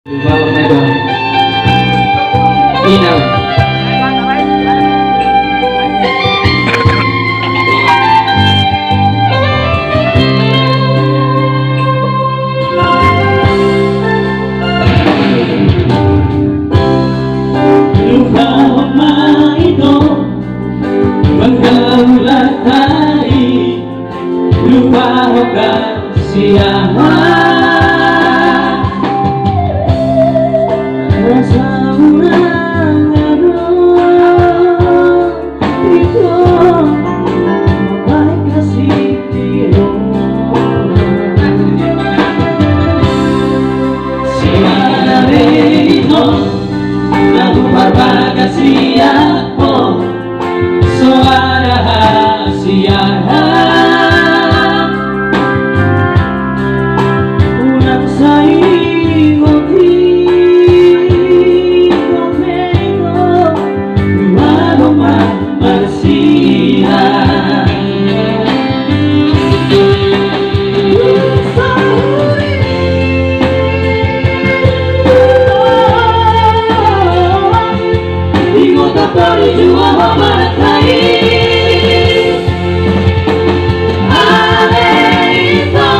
Bawang na ito. Inaw. Lupa ma ito, magkaulatay, lupa o kasiyahan. Sa unang araw ito, mabay kasi tiro sinabi ito, nagpapag kasi ako suara siyahan unang sa'yo Tapos jua mamatay Alito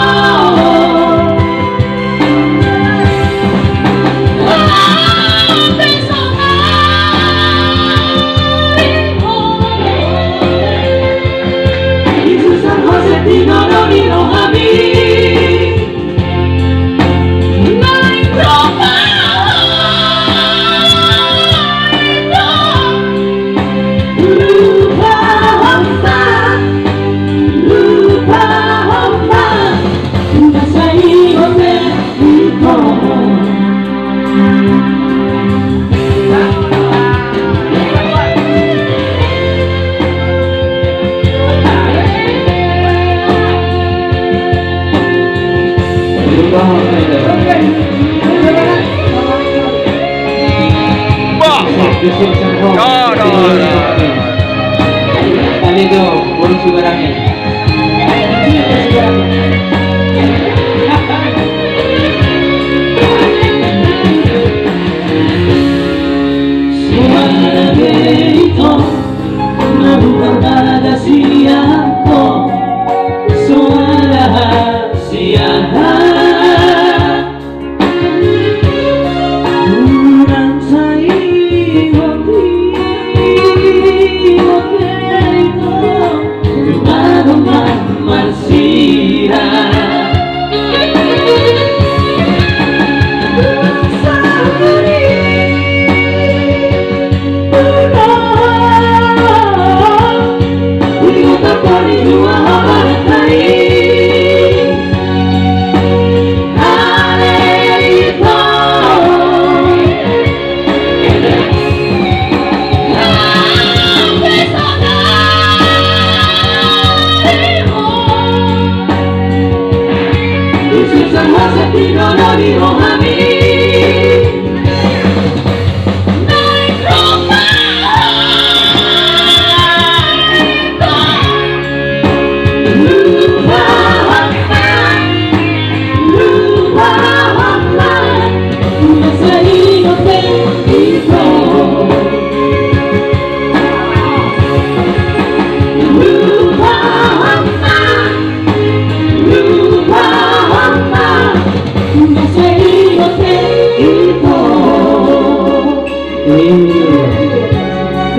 Jesus San Jose Tinodorino Hami Alito, burung sugarangnya. Suara itu nabukan siapa suara siapa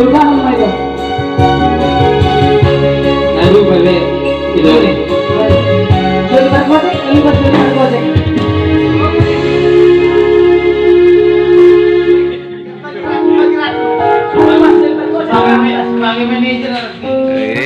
Lupa apa itu? Lalu balik itu nih. Jualan gojek, ini buat jualan gojek. Sebagai manajer.